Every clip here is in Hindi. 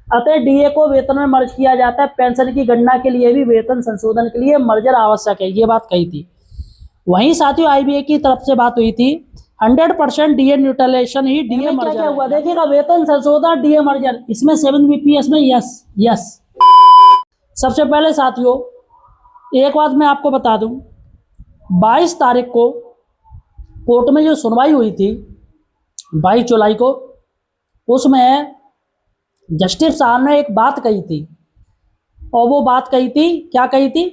अतः डीए को वेतन में मर्ज किया जाता है, पेंशन की गणना के लिए भी वेतन संशोधन के लिए मर्जर आवश्यक है, ये बात कही थी। वहीं साथियों आईबीए की तरफ से बात हुई थी 100% डीए न्यूट्रलाइजेशन ही डीए मर्जर। क्या हुआ देखिएगा, वेतन संशोधन डीए मर्जर, इसमें 7 बीपीएस में यस यस। सबसे पहले साथियों एक बात मैं आपको बता दूं, 22 तारीख को कोर्ट में जो सुनवाई हुई थी 22 जुलाई को, उसमें जस्टिस साहब ने एक बात कही थी, और वो बात कही थी, क्या कही थी,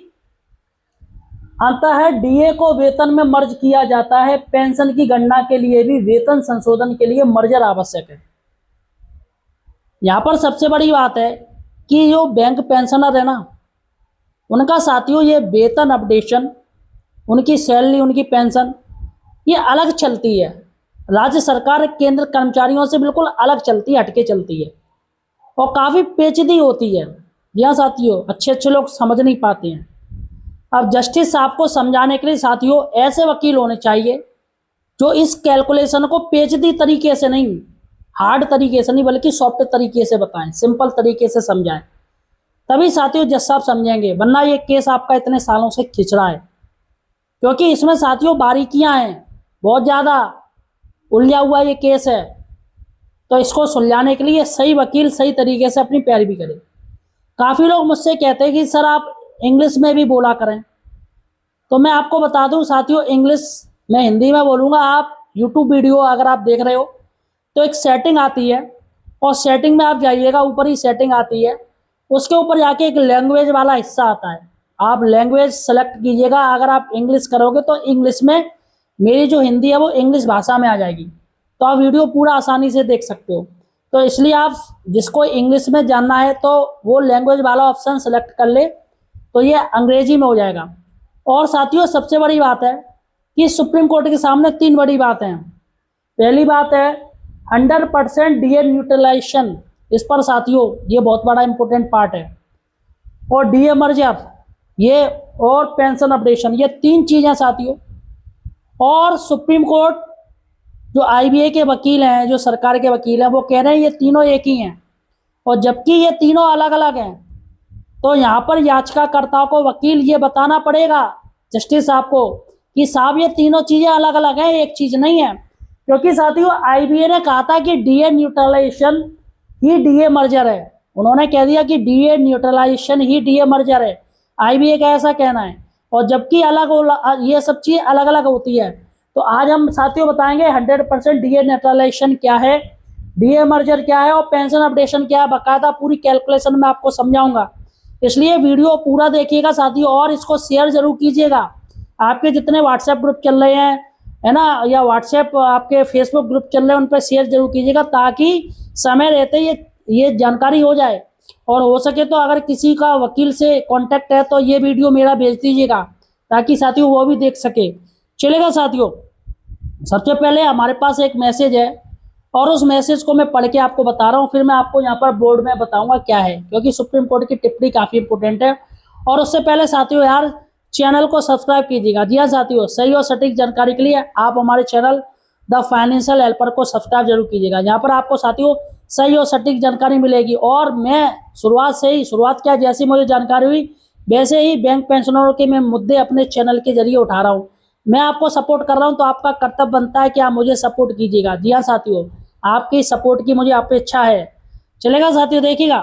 अंततः डीए को वेतन में मर्ज किया जाता है, पेंशन की गणना के लिए भी वेतन संशोधन के लिए मर्जर आवश्यक है। यहां पर सबसे बड़ी बात है कि जो बैंक पेंशनर है ना, उनका साथियों ये वेतन अपडेशन, उनकी सैलरी, उनकी पेंशन ये अलग चलती है, राज्य सरकार केंद्र कर्मचारियों से बिल्कुल अलग चलती है, हटके चलती है, और काफ़ी पेचीदी होती है। यह साथियों अच्छे लोग समझ नहीं पाते हैं। अब जस्टिस साहब को समझाने के लिए साथियों ऐसे वकील होने चाहिए जो इस कैलकुलेशन को पेचीदी तरीके से नहीं, हार्ड तरीके से नहीं, बल्कि सॉफ्ट तरीके से बताएं, सिंपल तरीके से समझाएं, तभी साथियों जज साहब समझेंगे। वरना ये केस आपका इतने सालों से खिंच रहा है, क्योंकि इसमें साथियों बारीकियां हैं, बहुत ज़्यादा उलझा हुआ ये केस है। तो इसको सुलझाने के लिए सही वकील सही तरीके से अपनी पैरवी करे। काफ़ी लोग मुझसे कहते हैं कि सर आप इंग्लिश में भी बोला करें, तो मैं आपको बता दूं साथियों, इंग्लिश मैं हिंदी में बोलूँगा। आप यूट्यूब वीडियो अगर आप देख रहे हो तो एक सेटिंग आती है, और सेटिंग में आप जाइएगा, ऊपर ही सेटिंग आती है, उसके ऊपर जाके एक लैंग्वेज वाला हिस्सा आता है, आप लैंग्वेज सेलेक्ट कीजिएगा। अगर आप इंग्लिश करोगे तो इंग्लिश में, मेरी जो हिंदी है वो इंग्लिश भाषा में आ जाएगी, तो आप वीडियो पूरा आसानी से देख सकते हो। तो इसलिए आप जिसको इंग्लिश में जानना है तो वो लैंग्वेज वाला ऑप्शन सेलेक्ट कर ले, तो ये अंग्रेजी में हो जाएगा। और साथियों सबसे बड़ी बात है कि सुप्रीम कोर्ट के सामने 3 बड़ी बातें हैं। पहली बात है 100% डीए न्यूट्रलाइजेशन, इस पर साथियों ये बहुत बड़ा इंपॉर्टेंट पार्ट है, और डीए मर्जर ये, और पेंशन अपडेशन, ये 3 चीज़ें साथियों। और सुप्रीम कोर्ट जो आईबीए के वकील हैं, जो सरकार के वकील हैं, वो कह रहे हैं ये तीनों एक ही हैं, और जबकि ये तीनों अलग अलग हैं। तो यहाँ पर याचिकाकर्ताओं को वकील ये बताना पड़ेगा जस्टिस साहब को कि साहब ये तीनों चीज़ें अलग अलग हैं, एक चीज़ नहीं है। क्योंकि साथियों आईबीए ने कहा था कि डीए न्यूट्रलाइजेशन ही डीए मर्जर है, उन्होंने कह दिया कि डीए न्यूट्रलाइजेशन ही डीए मर्जर है, आईबीए का ऐसा कहना है, और जबकि अलग ये सब चीज़ अलग अलग होती है। तो आज हम साथियों बताएंगे 100% डीए न्यूट्रलाइजेशन क्या है, डीए मर्जर क्या है, और पेंशन अपडेशन क्या है, बाकायदा पूरी कैलकुलेशन में आपको समझाऊंगा। इसलिए वीडियो पूरा देखिएगा साथियों, और इसको शेयर जरूर कीजिएगा। आपके जितने व्हाट्सएप ग्रुप चल रहे हैं, है ना, या व्हाट्सएप आपके फेसबुक ग्रुप चल रहे हैं, उन पर शेयर जरूर कीजिएगा, ताकि समय रहते ये जानकारी हो जाए। और हो सके तो अगर किसी का वकील से कांटेक्ट है तो ये वीडियो मेरा भेज दीजिएगा, ताकि साथियों वो भी देख सके। चलेगा साथियों, सबसे पहले हमारे पास एक मैसेज है, और उस मैसेज को मैं पढ़ के आपको बता रहा हूँ, फिर मैं आपको यहाँ पर बोर्ड में बताऊंगा क्या है, क्योंकि सुप्रीम कोर्ट की टिप्पणी काफ़ी इंपॉर्टेंट है। और उससे पहले साथियों यार चैनल को सब्सक्राइब कीजिएगा। जी हाँ साथियों, सही और सटीक जानकारी के लिए आप हमारे चैनल द फाइनेंशियल हेल्पर को सब्सक्राइब जरूर कीजिएगा। यहाँ पर आपको साथियों सही और सटीक जानकारी मिलेगी। और मैं शुरुआत क्या, जैसी मुझे जानकारी हुई वैसे ही बैंक पेंशनरों के मैं मुद्दे अपने चैनल के जरिए उठा रहा हूँ। मैं आपको सपोर्ट कर रहा हूँ, तो आपका कर्तव्य बनता है कि आप मुझे सपोर्ट कीजिएगा। जी हाँ साथियों, आपकी सपोर्ट की मुझे अपेक्षा है। चलेगा साथियों, देखिएगा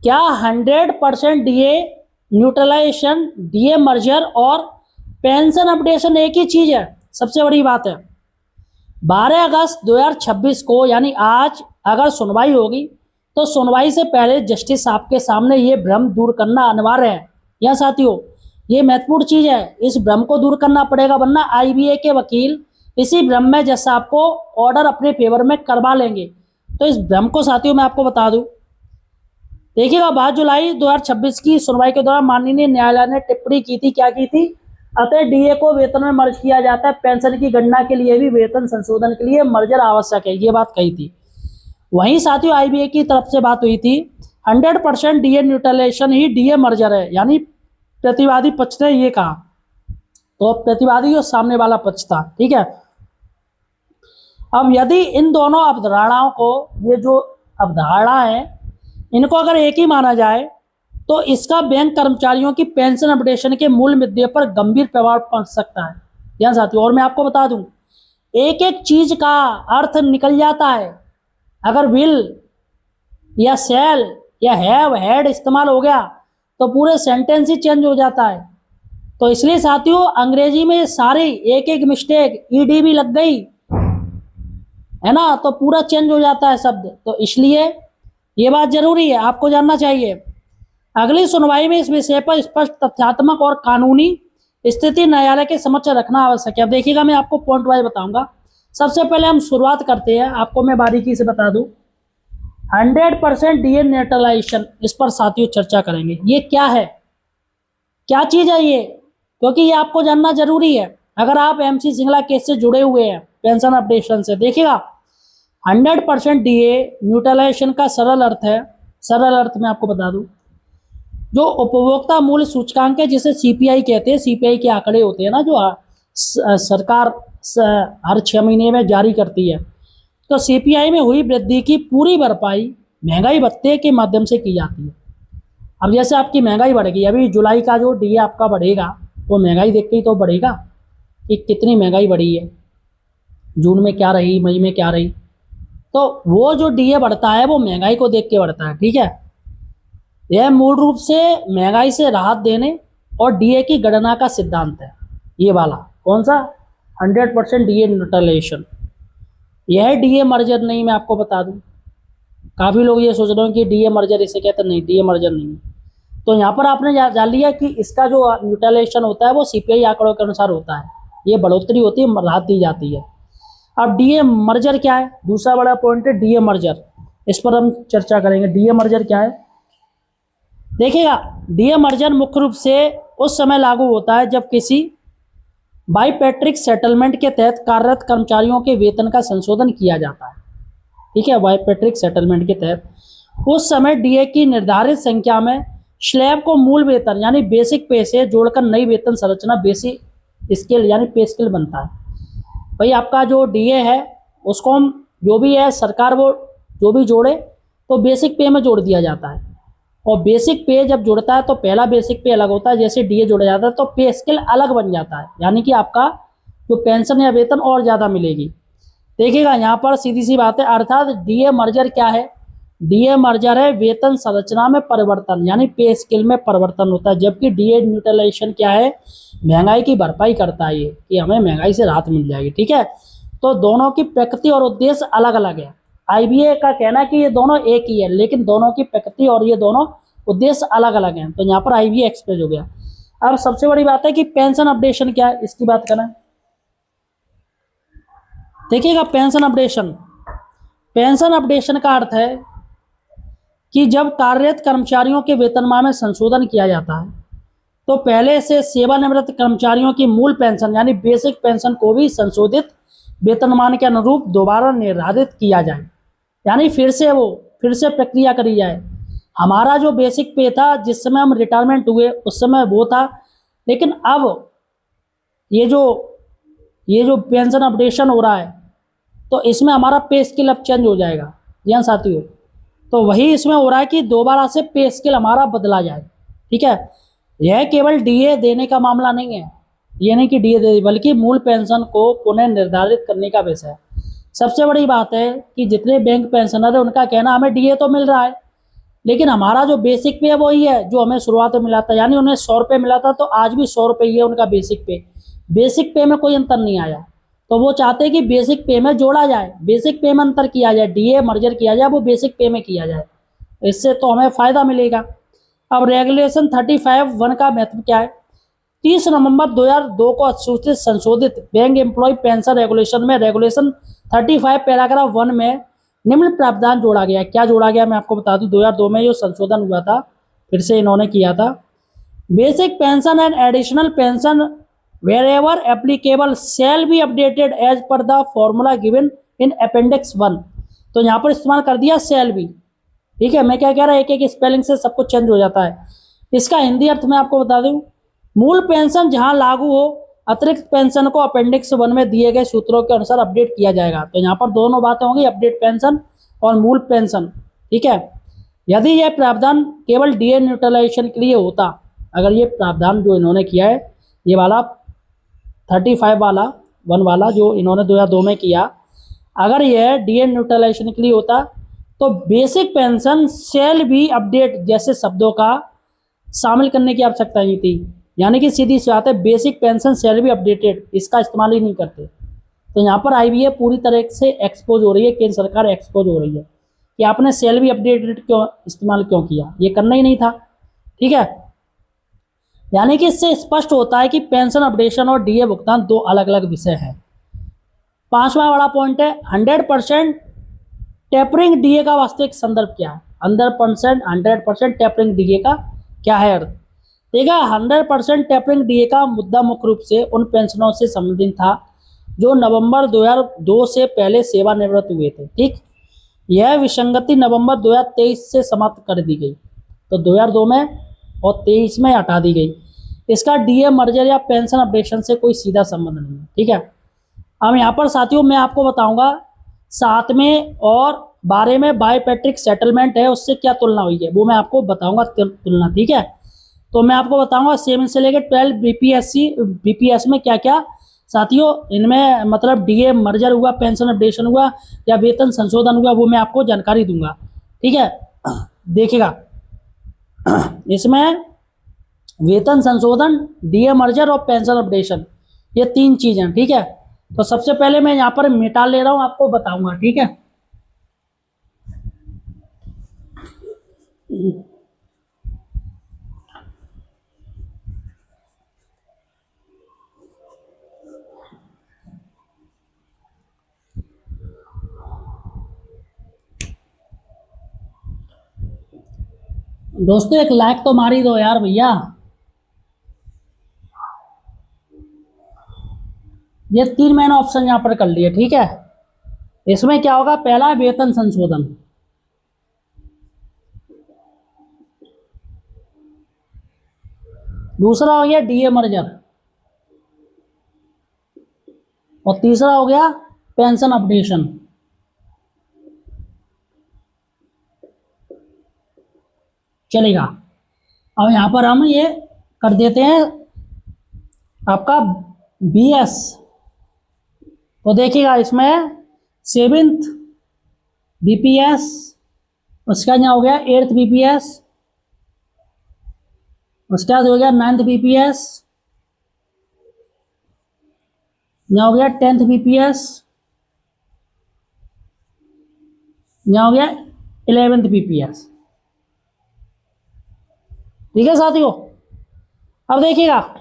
क्या 100% डीए न्यूट्रलाइजेशन, डीए मर्जर और पेंशन अपडेशन एक ही चीज है। सबसे बड़ी बात है 12 अगस्त 2026 को, यानी आज अगर सुनवाई होगी तो सुनवाई से पहले जस्टिस साहब के सामने ये भ्रम दूर करना अनिवार्य है। यह साथियों ये महत्वपूर्ण चीज है, इस भ्रम को दूर करना पड़ेगा, वरना आईबीए के वकील इसी भ्रम में जज साहब को ऑर्डर अपने फेवर में करवा लेंगे। तो इस भ्रम को साथियों मैं आपको बता दूं, देखिएगा 22 जुलाई 2026 की सुनवाई के दौरान माननीय न्यायालय ने टिप्पणी की थी, क्या की थी, अतः डीए को वेतन में मर्ज किया जाता है, पेंशन की गणना के लिए भी वेतन संशोधन के लिए मर्जर आवश्यक है, ये बात कही थी। वहीं साथियों आईबीए की तरफ से बात हुई थी 100% डीए न्यूट्रलाइजेशन ही डीए मर्जर है, यानी प्रतिवादी पक्ष ने ये कहा, तो प्रतिवादी और सामने वाला पक्ष था, ठीक है। अब यदि इन दोनों अवधारणाओं को, ये जो अवधारणा है इनको अगर एक ही माना जाए तो इसका बैंक कर्मचारियों की पेंशन अपडेशन के मूल मुद्दे पर गंभीर प्रभाव पड़ सकता है। ध्यान साथियों, और मैं आपको बता दूं, एक एक चीज का अर्थ निकल जाता है। अगर विल या शैल या हैव हैड इस्तेमाल हो गया तो पूरे सेंटेंस ही चेंज हो जाता है। तो इसलिए साथियों, अंग्रेजी में सारी एक एक मिस्टेक ईडी भी लग गई है ना, तो पूरा चेंज हो जाता है शब्द। तो इसलिए ये बात जरूरी है, आपको जानना चाहिए। अगली सुनवाई में इस विषय पर स्पष्ट तथ्यात्मक और कानूनी स्थिति न्यायालय के समक्ष रखना आवश्यक है। अब देखिएगा, मैं आपको पॉइंट वाइज बताऊंगा। सबसे पहले हम शुरुआत करते हैं, आपको मैं बारीकी से बता दूं। 100% डीए न्यूट्रलाइजेशन, इस पर साथियों चर्चा करेंगे। ये क्या है, क्या चीज है ये, क्योंकि ये आपको जानना जरूरी है अगर आप एमसी सिंगला केस से जुड़े हुए हैं पेंशन अपडेशन से। देखिएगा, 100% डीए न्यूट्रलाइजेशन का सरल अर्थ है, सरल अर्थ में आपको बता दूं, जो उपभोक्ता मूल्य सूचकांक है जिसे सीपीआई कहते हैं, सीपीआई के आंकड़े होते हैं ना जो सरकार हर 6 महीने में जारी करती है, तो सीपीआई में हुई वृद्धि की पूरी भरपाई महंगाई भत्ते के माध्यम से की जाती है। अब जैसे आपकी महंगाई बढ़ेगी, अभी जुलाई का जो डीए आपका बढ़ेगा वो महंगाई देख के ही तो बढ़ेगा कि कितनी महंगाई बढ़ी है, जून में क्या रही, मई में क्या रही, तो वो जो डीए बढ़ता है वो महंगाई को देख के बढ़ता है। ठीक है, यह मूल रूप से महंगाई से राहत देने और डीए की गणना का सिद्धांत है। ये वाला कौन सा, 100% डीए न्यूट्रलाइजेशन। यह डीए मर्जर नहीं, मैं आपको बता दूं, काफ़ी लोग ये सोच रहे हैं कि डीए मर्जर इसे कहते हैं, नहीं, डीए मर्जर नहीं। तो यहाँ पर आपने जान लिया कि इसका जो न्यूट्रलाइजेशन होता है वो सीपीआई आंकड़ों के अनुसार होता है, ये बढ़ोतरी होती है, राहत दी जाती है। अब डीए मर्जर क्या है, दूसरा बड़ा पॉइंट है डीए मर्जर, इस पर हम चर्चा करेंगे। डीए मर्जर क्या है, देखिएगा, डीए मर्जर मुख्य रूप से उस समय लागू होता है जब किसी बाइपेट्रिक सेटलमेंट के तहत कार्यरत कर्मचारियों के वेतन का संशोधन किया जाता है। ठीक है, बाइपेट्रिक सेटलमेंट के तहत उस समय डीए की निर्धारित संख्या में स्लैब को मूल वेतन यानी बेसिक पे से जोड़कर नई वेतन संरचना बेसिक स्केल यानी पे स्केल बनता है। भाई आपका जो डीए है उसको हम जो भी है सरकार वो जो भी जोड़े तो बेसिक पे में जोड़ दिया जाता है, और बेसिक पे जब जुड़ता है तो पहला बेसिक पे अलग होता है, जैसे डीए जोड़ा जाता है तो पे स्केल अलग बन जाता है, यानी कि आपका जो पेंशन या वेतन और ज़्यादा मिलेगी। देखिएगा, यहाँ पर सीधी सी बात है, अर्थात डीए मर्जर क्या है, डीए मर्जर है वेतन संरचना में परिवर्तन यानी पे स्केल में परिवर्तन होता है, जबकि डीए न्यूट्रलाइजेशन क्या है, महंगाई की भरपाई करता है, ये कि हमें महंगाई से राहत मिल जाएगी। ठीक है, तो दोनों की प्रकृति और उद्देश्य अलग अलग है। आईबीए का कहना है कि ये दोनों एक ही है, लेकिन दोनों की प्रकृति और ये दोनों उद्देश्य अलग अलग हैं, तो यहाँ पर आईबीए एक्सप्रेस हो गया। अब सबसे बड़ी बात है कि पेंशन अपडेशन क्या है, इसकी बात करें। देखिएगा, पेंशन अपडेशन, पेंशन अपडेशन का अर्थ है कि जब कार्यरत कर्मचारियों के वेतनमान में संशोधन किया जाता है तो पहले से सेवानिवृत्त कर्मचारियों की मूल पेंशन यानी बेसिक पेंशन को भी संशोधित वेतनमान के अनुरूप दोबारा निर्धारित किया जाए, यानी फिर से प्रक्रिया करी जाए। हमारा जो बेसिक पे था जिस समय हम रिटायरमेंट हुए उस समय वो था, लेकिन अब ये जो पेंशन अपडेशन हो रहा है तो इसमें हमारा पे स्केल अब चेंज हो जाएगा। जी हाँ साथियों, तो वही इसमें हो रहा है कि दोबारा से पे स्केल हमारा बदला जाए। ठीक है, यह केवल डीए देने का मामला नहीं है, ये नहीं कि डीए दे, बल्कि मूल पेंशन को पुनः निर्धारित करने का विषय है। सबसे बड़ी बात है कि जितने बैंक पेंशनर है उनका कहना हमें डीए तो मिल रहा है, लेकिन हमारा जो बेसिक पे है वही है जो हमें शुरुआत में मिला था, यानी उन्हें 100 रुपये मिला था तो आज भी 100 रुपये ही है उनका बेसिक पे। बेसिक पे में कोई अंतर नहीं आया, तो वो चाहते हैं कि बेसिक पे में जोड़ा जाए, बेसिक पे में अंतर किया जाए, डीए मर्जर किया जाए, वो बेसिक पे में किया जाए, इससे तो हमें फ़ायदा मिलेगा। अब रेगुलेशन 35(1) का महत्व क्या है, 30 नवंबर 2002 को अधिसूचित संशोधित बैंक एम्प्लॉय पेंशन रेगुलेशन में रेगुलेशन 35 पैराग्राफ 1 में निम्न प्रावधान जोड़ा गया। क्या जोड़ा गया मैं आपको बता दूं, 2002 में जो संशोधन हुआ था फिर से इन्होंने किया था। Basic pension and additional pension wherever applicable shall be updated as per the formula given in appendix 1। तो यहाँ पर इस्तेमाल कर दिया shall be। ठीक है, मैं क्या कह रहा है, एक एक स्पेलिंग से सब कुछ चेंज हो जाता है। इसका हिंदी अर्थ मैं आपको बता दूं, मूल पेंशन जहां लागू हो अतिरिक्त पेंशन को अपेंडिक्स 1 में दिए गए सूत्रों के अनुसार अपडेट किया जाएगा। तो यहाँ पर दोनों बातें होंगी, अपडेट पेंशन और मूल पेंशन। ठीक है, यदि यह प्रावधान केवल डीए न्यूट्रलाइजेशन के लिए होता, अगर ये प्रावधान जो इन्होंने किया है, ये वाला 35 वाला 1 वाला जो इन्होंने 2002 में किया, अगर यह डीए न्यूट्रलाइजेशन के लिए होता तो basic pension shall be update जैसे शब्दों का शामिल करने की आवश्यकता नहीं थी। यानी कि सीधी सी बात है, basic pension shall be updated, इसका इस्तेमाल ही नहीं करते। तो यहाँ पर आईबीए पूरी तरह से एक्सपोज हो रही है, केंद्र सरकार एक्सपोज हो रही है कि आपने शैल बी अपडेटेड क्यों इस्तेमाल क्यों किया, ये करना ही नहीं था। ठीक है, यानी कि इससे स्पष्ट होता है कि पेंशन अपडेशन और डीए भुगतान दो अलग अलग विषय हैं। 5वां बड़ा पॉइंट है 100% टेपरिंग डीए का वास्तविक संदर्भ क्या है। 100% टेपरिंग डीए का क्या है अर्थ। देखा, 100% टेपरिंग डीए का मुद्दा मुख्य रूप से उन पेंशनों से संबंधित था जो नवंबर 2002 से पहले सेवानिवृत्त हुए थे। ठीक, यह विसंगति नवंबर 2023 से समाप्त कर दी गई, तो 2002 में और 23 में हटा दी गई। इसका डीए मर्जर या पेंशन अपडेशन से कोई सीधा संबंध नहीं है। ठीक है, अब यहाँ पर साथियों मैं आपको बताऊंगा 7वें और 12वें बायोपेट्रिक सेटलमेंट है, उससे क्या तुलना हुई है वो मैं आपको बताऊंगा तुलना। ठीक है, तो मैं आपको बताऊंगा 7 से लेकर 12 बीपीएस में क्या क्या साथियों इनमें मतलब डीए मर्जर हुआ, पेंशन अपडेशन हुआ या वेतन संशोधन हुआ, वो मैं आपको जानकारी दूंगा। ठीक है, देखिएगा इसमें वेतन संशोधन, डीए मर्जर और पेंशन अपडेशन, ये 3 चीजें हैं। ठीक है, तो सबसे पहले मैं यहाँ पर मिटा ले रहा हूँ, आपको बताऊंगा। ठीक है, दोस्तों एक लाइक तो मार ही दो यार भैया। ये 3 मैंने ऑप्शन यहाँ पर कर लिए। ठीक है, इसमें क्या होगा, पहला वेतन संशोधन, दूसरा हो गया डीए मर्जर और तीसरा हो गया पेंशन अपडेशन। चलेगा, अब यहां पर हम ये कर देते हैं आपका बीएस। तो देखिएगा इसमें 7th बीपीएस, उसका यहाँ हो गया 8th बीपीएस, उसके बाद हो गया 9th बीपीएस, यहाँ हो गया 10th बीपीएस, यहाँ हो गया 11th बीपीएस। ठीक है साथियों, अब देखिएगा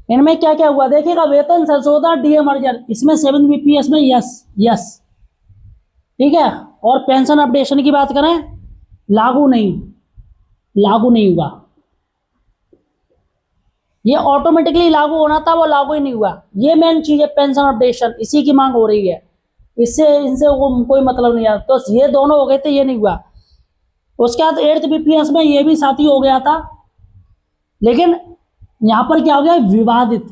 इनमें क्या क्या हुआ। देखिएगा वेतन संशोधन डीए मर्जर, इसमें 7 बीपीएस में यस। ठीक है, और पेंशन अपडेशन की बात करें लागू नहीं हुआ। ये ऑटोमेटिकली लागू होना था, वो लागू ही नहीं हुआ। ये मेन चीज है, पेंशन अपडेशन, इसी की मांग हो रही है, इससे इनसे कोई मतलब नहीं है। तो ये दोनों हो गए थे, ये नहीं हुआ। उसके बाद 8th बीपीएस में ये भी साथी हो गया था, लेकिन यहां पर क्या हो गया, विवादित,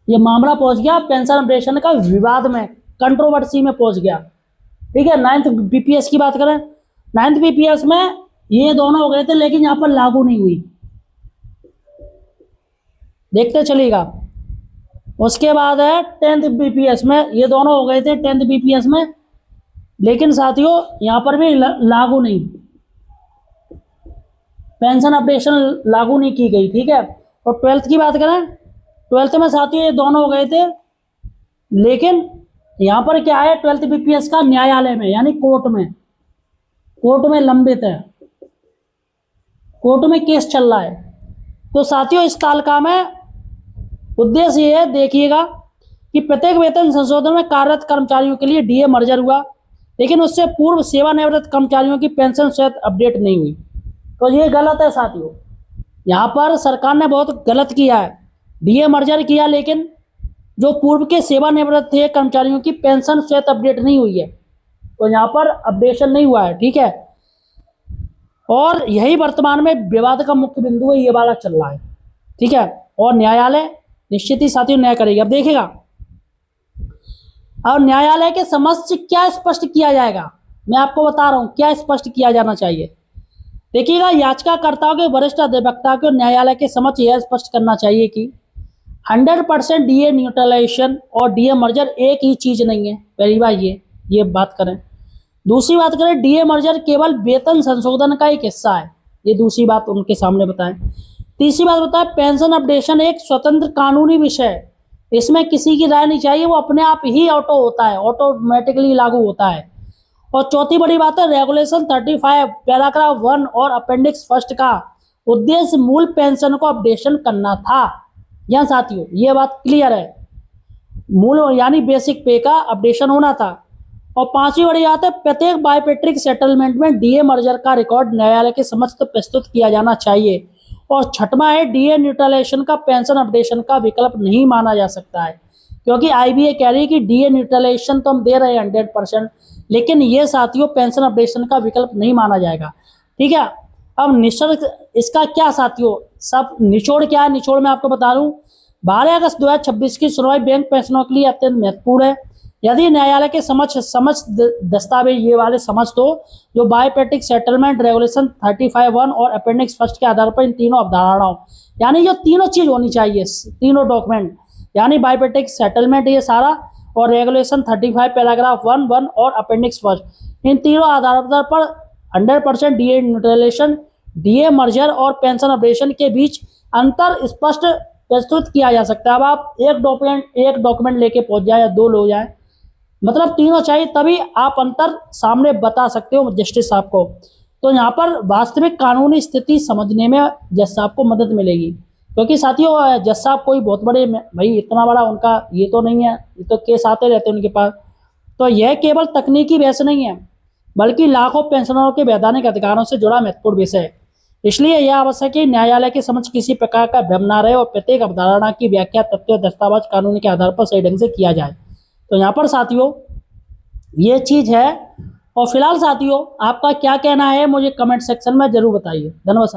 ये मामला पहुंच गया पेंशन अपडेशन का विवाद में, कंट्रोवर्सी में पहुंच गया। ठीक है, 9th बीपीएस की बात करें, 9th बीपीएस में ये दोनों हो गए थे, लेकिन यहां पर लागू नहीं हुई, देखते चलिएगा। उसके बाद है 10th बीपीएस में, ये दोनों हो गए थे 10th बीपीएस में, लेकिन साथियों यहां पर भी लागू नहीं, पेंशन अपडेशन लागू नहीं की गई। ठीक है, और 12th की बात करें, 12th में साथियों ये दोनों हो गए थे, लेकिन यहां पर क्या है, 12th बीपीएस का न्यायालय में यानी कोर्ट में लंबित है, कोर्ट में केस चल रहा है। तो साथियों इस तालिका में उद्देश्य ये है, देखिएगा कि प्रत्येक वेतन संशोधन में कार्यरत कर्मचारियों के लिए डीए मर्जर हुआ, लेकिन उससे पूर्व सेवानिवृत्त कर्मचारियों की पेंशन शायद अपडेट नहीं हुई। तो ये गलत है साथियों, यहाँ पर सरकार ने बहुत गलत किया है, डीए मर्जर किया, लेकिन जो पूर्व के सेवानिवृत्त थे कर्मचारियों की पेंशन शायद अपडेट नहीं हुई है, तो यहाँ पर अपडेशन नहीं हुआ है। ठीक है, और यही वर्तमान में विवाद का मुख्य बिंदु है, ये वाला चल रहा है। ठीक है, और न्यायालय निश्चित ही साथियों न्याय करेगी। अब देखिएगा, और न्यायालय के समक्ष क्या स्पष्ट किया जाएगा, मैं आपको बता रहा हूं क्या स्पष्ट किया जाना चाहिए। देखिएगा, याचिकाकर्ताओं के वरिष्ठ अधिवक्ता को न्यायालय के समक्ष यह स्पष्ट करना चाहिए कि 100% डीए न्यूट्रलाइजेशन और डीए मर्जर एक ही चीज नहीं है। पहली बात ये बात करें। दूसरी बात करें, डीए मर्जर केवल वेतन संशोधन का एक हिस्सा है, ये दूसरी बात उनके सामने बताएं। तीसरी बात बताएं, पेंशन अपडेशन एक स्वतंत्र कानूनी विषय है, इसमें किसी की राय नहीं चाहिए, वो अपने आप ही ऑटो होता है, ऑटोमेटिकली लागू होता है। और चौथी बड़ी बात है, रेगुलेशन 35 पैराग्राफ 1 और अपेंडिक्स फर्स्ट का उद्देश्य मूल पेंशन को अपडेशन करना था। या साथियों, ये बात क्लियर है, मूल यानी बेसिक पे का अपडेशन होना था। और पांचवी बड़ी बात है, प्रत्येक बायोमेट्रिक सेटलमेंट में डीए मर्जर का रिकॉर्ड न्यायालय के समक्ष प्रस्तुत किया जाना चाहिए। और छठवां है, डीए न्यूट्रलाइजेशन का पेंशन अपडेशन का विकल्प नहीं माना जा सकता है, क्योंकि आईबीए कह रही है कि डीए न्यूट्रलाइजेशन तो हम दे रहे हैं 100%, लेकिन ये साथियों पेंशन अपडेशन का विकल्प नहीं माना जाएगा। ठीक है, अब निष्कर्ष इसका क्या साथियों, सब निचोड़ क्या है, निचोड़ में आपको बता दूं, 12 अगस्त 2026 की सुनवाई बैंक पेंशनों के लिए अत्यंत महत्वपूर्ण है। यदि न्यायालय के समझ दस्तावेज ये वाले समझ तो जो बायोमेट्रिक सेटलमेंट रेगुलेशन 35(1) और अपेंडिक्स फर्स्ट के आधार पर इन तीनों अवधारणाओं, यानी जो तीनों चीज होनी चाहिए, तीनों डॉक्यूमेंट, यानी बायोमेट्रिक सेटलमेंट ये सारा, और रेगुलेशन 35 पैराग्राफ 1 और अपेंडिक्स फर्स्ट, इन तीनों आधार पर 100% डीए न्यूट्रलाइजेशन, डीए मर्जर और पेंशन अपडेशन के बीच अंतर स्पष्ट प्रस्तुत किया जा सकता है। अब आप एक डॉक्यूमेंट लेके पहुंच जाए या दो लोग जाए, मतलब तीनों चाहिए, तभी आप अंतर सामने बता सकते हो जस्टिस साहब को। तो यहाँ पर वास्तविक कानूनी स्थिति समझने में जज साहब को मदद मिलेगी, क्योंकि साथियों जज साहब कोई बहुत बड़े, भाई इतना बड़ा उनका ये तो नहीं है, ये तो केस आते रहते हैं उनके पास। तो यह केवल तकनीकी बहस नहीं है, बल्कि लाखों पेंशनरों के वैधानिक अधिकारों से जुड़ा महत्वपूर्ण विषय है। इसलिए यह आवश्यक है कि न्यायालय के समक्ष किसी प्रकार का भ्रम न रहे और प्रत्येक अवधारणा की व्याख्या तथ्य दस्तावेज कानून के आधार पर सही ढंग से किया जाए। तो यहाँ पर साथियों ये चीज है। और फिलहाल साथियों आपका क्या कहना है मुझे कमेंट सेक्शन में जरूर बताइए। धन्यवाद।